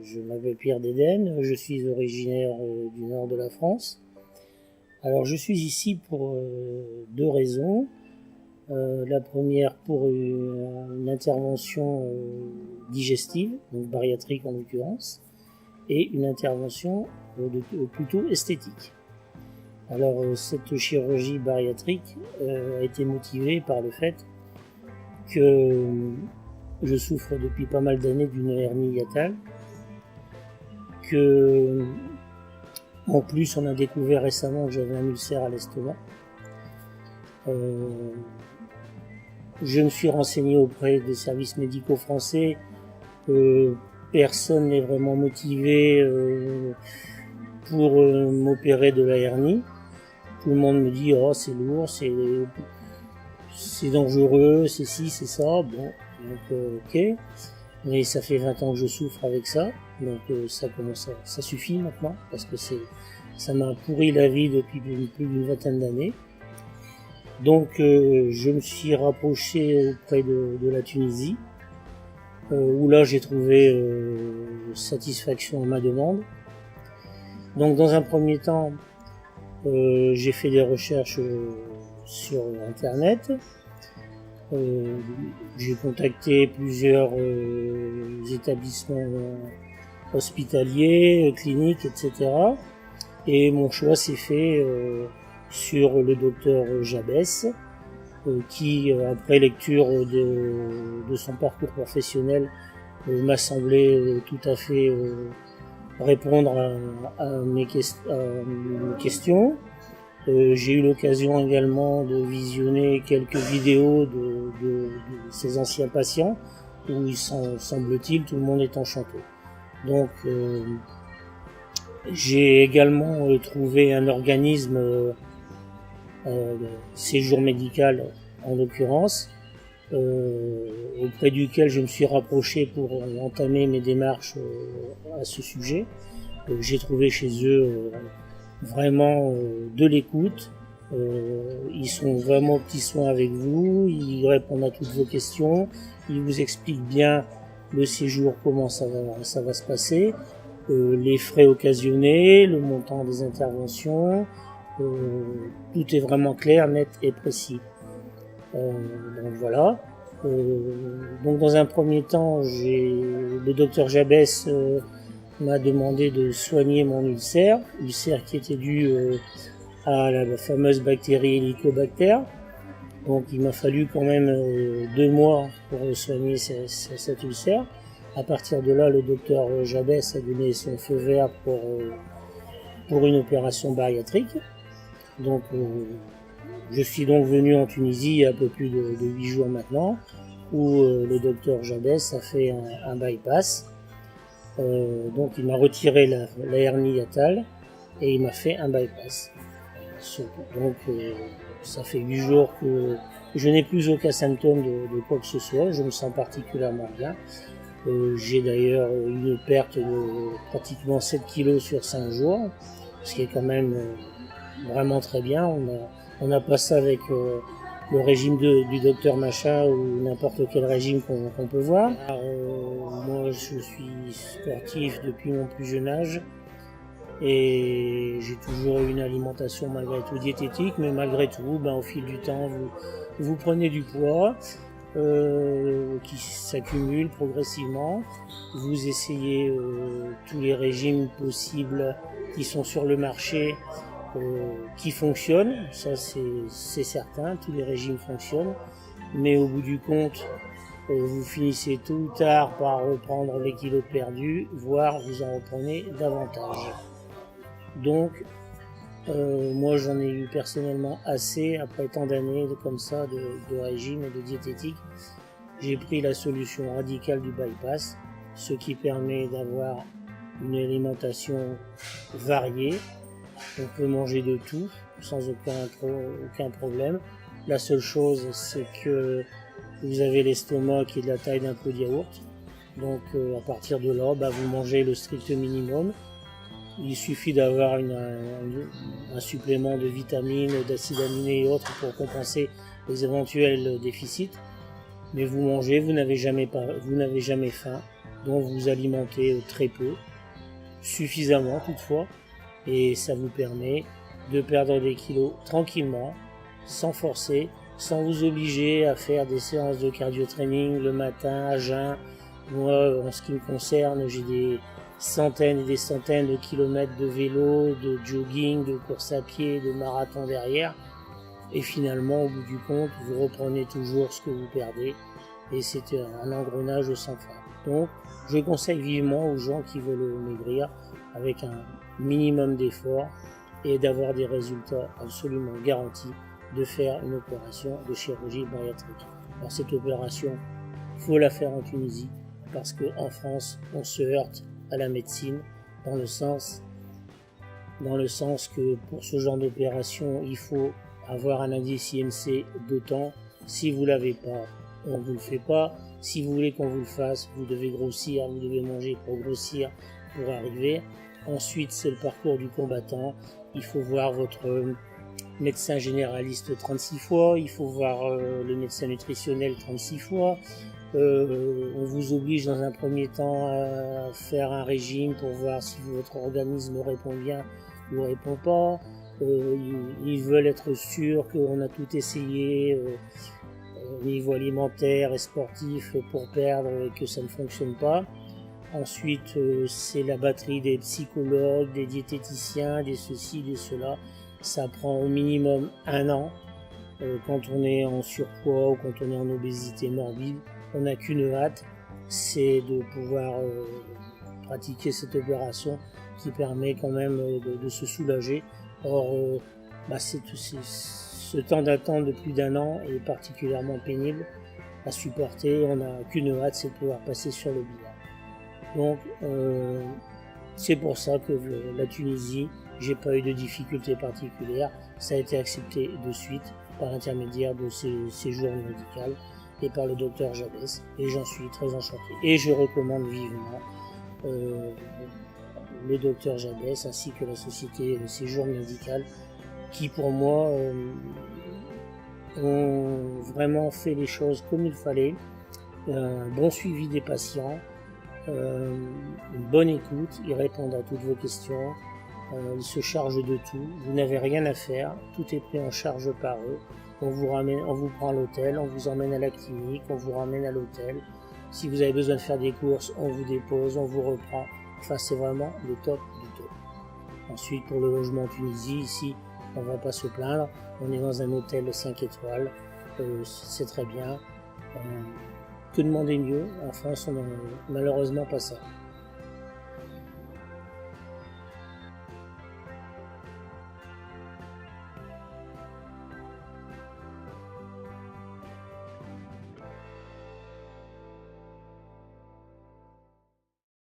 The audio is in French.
Je m'appelle Pierre Dédenne, je suis originaire du nord de la France. Alors je suis ici pour deux raisons. La première pour une intervention digestive, donc bariatrique en l'occurrence, et une intervention plutôt esthétique. Alors cette chirurgie bariatrique a été motivée par le fait que je souffre depuis pas mal d'années d'une hernie hiatale, que en plus on a découvert récemment que j'avais un ulcère à l'estomac. Je me suis renseigné auprès des services médicaux français. Personne n'est vraiment motivé pour m'opérer de la hernie. Tout le monde me dit oh c'est lourd, c'est dangereux, c'est ci, c'est ça. Bon, donc ok. Mais ça fait 20 ans que je souffre avec ça, donc ça suffit maintenant, parce que ça m'a pourri la vie depuis plus d'une vingtaine d'années. Donc je me suis rapproché auprès de la Tunisie, où là j'ai trouvé satisfaction à ma demande. Donc dans un premier temps, j'ai fait des recherches sur internet. J'ai contacté plusieurs établissements hospitaliers, cliniques, etc. Et mon choix s'est fait sur le docteur Jabès, qui, après lecture de son parcours professionnel, m'a semblé tout à fait répondre à mes questions. J'ai eu l'occasion également de visionner quelques vidéos de ces anciens patients où semble-t-il tout le monde est enchanté. Donc j'ai également trouvé un organisme, séjour médical en l'occurrence, auprès duquel je me suis rapproché pour entamer mes démarches à ce sujet. J'ai trouvé chez eux vraiment de l'écoute, ils sont vraiment aux petits soins avec vous, ils répondent à toutes vos questions, ils vous expliquent bien le séjour, comment ça va se passer, les frais occasionnés, le montant des interventions, tout est vraiment clair, net et précis. Donc voilà. Donc dans un premier temps, le docteur Jabès m'a demandé de soigner mon ulcère qui était dû à la fameuse bactérie Helicobacter. Donc il m'a fallu quand même 2 mois pour soigner cet ulcère. À partir de là, le docteur Jabès a donné son feu vert pour une opération bariatrique. Donc je suis donc venu en Tunisie il y a un peu plus de 8 jours maintenant, où le docteur Jabès a fait un bypass. Donc il m'a retiré la hernie hiatale et il m'a fait un bypass. Donc ça fait 8 jours que je n'ai plus aucun symptôme de quoi que ce soit, je me sens particulièrement bien. J'ai d'ailleurs une perte de pratiquement 7 kg sur 5 jours, ce qui est quand même vraiment très bien. On n'a pas ça avec le régime du docteur Machin ou n'importe quel régime qu'on peut voir. Moi je suis sportif depuis mon plus jeune âge et j'ai toujours eu une alimentation malgré tout diététique, mais malgré tout, au fil du temps, vous prenez du poids qui s'accumule progressivement, vous essayez tous les régimes possibles qui sont sur le marché, qui fonctionnent, ça c'est certain, tous les régimes fonctionnent, mais au bout du compte, vous finissez tôt ou tard par reprendre les kilos perdus, voire vous en reprenez davantage. Donc, moi j'en ai eu personnellement assez, après tant d'années comme ça de régime et de diététique. J'ai pris la solution radicale du bypass, ce qui permet d'avoir une alimentation variée. On peut manger de tout sans aucun problème. La seule chose, c'est que vous avez l'estomac qui est de la taille d'un pot de yaourt. Donc à partir de là, vous mangez le strict minimum. Il suffit d'avoir un supplément de vitamines, d'acides aminés et autres pour compenser les éventuels déficits, mais vous mangez, vous n'avez jamais faim, donc vous alimentez très peu, suffisamment toutefois, et ça vous permet de perdre des kilos tranquillement, sans forcer, sans vous obliger à faire des séances de cardio-training le matin à jeun. Moi, en ce qui me concerne, j'ai des centaines et des centaines de kilomètres de vélo, de jogging, de course à pied, de marathon derrière. Et finalement, au bout du compte, vous reprenez toujours ce que vous perdez. Et c'est un engrenage sans fin. Donc, je conseille vivement aux gens qui veulent maigrir avec un minimum d'effort et d'avoir des résultats absolument garantis, de faire une opération de chirurgie bariatrique. Alors cette opération, il faut la faire en Tunisie parce qu'en France, on se heurte à la médecine dans le sens que pour ce genre d'opération, il faut avoir un indice IMC d'autant. Si vous l'avez pas, on vous le fait pas. Si vous voulez qu'on vous le fasse, vous devez grossir, vous devez manger pour grossir, pour arriver. Ensuite, c'est le parcours du combattant. Il faut voir votre médecin généraliste 36 fois, il faut voir le médecin nutritionnel 36 fois. On vous oblige dans un premier temps à faire un régime pour voir si votre organisme répond bien ou répond pas. Ils veulent être sûrs qu'on a tout essayé au niveau alimentaire et sportif pour perdre et que ça ne fonctionne pas. Ensuite, c'est la batterie des psychologues, des diététiciens, des ceci, des cela. Ça prend au minimum 1 an. Quand on est en surpoids ou quand on est en obésité morbide, on n'a qu'une hâte, c'est de pouvoir pratiquer cette opération qui permet quand même de se soulager. Or, ce temps d'attente de plus d'1 an est particulièrement pénible à supporter. On n'a qu'une hâte, c'est de pouvoir passer sur le bilan. Donc, c'est pour ça que la Tunisie, j'ai pas eu de difficultés particulières. Ça a été accepté de suite par l'intermédiaire de ces séjours médicaux et par le docteur Jabès. Et j'en suis très enchanté. Et je recommande vivement le docteur Jabès ainsi que la société de séjours médical qui, pour moi, ont vraiment fait les choses comme il fallait. Un bon suivi des patients. Une bonne écoute, ils répondent à toutes vos questions, ils se chargent de tout, vous n'avez rien à faire, tout est pris en charge par eux, on vous prend à l'hôtel, on vous emmène à la clinique, on vous ramène à l'hôtel, si vous avez besoin de faire des courses, on vous dépose, on vous reprend, enfin c'est vraiment le top du top. Ensuite pour le logement en Tunisie, ici on va pas se plaindre, on est dans un hôtel 5 étoiles, c'est très bien. Que demander mieux? En France, on n'a malheureusement pas ça.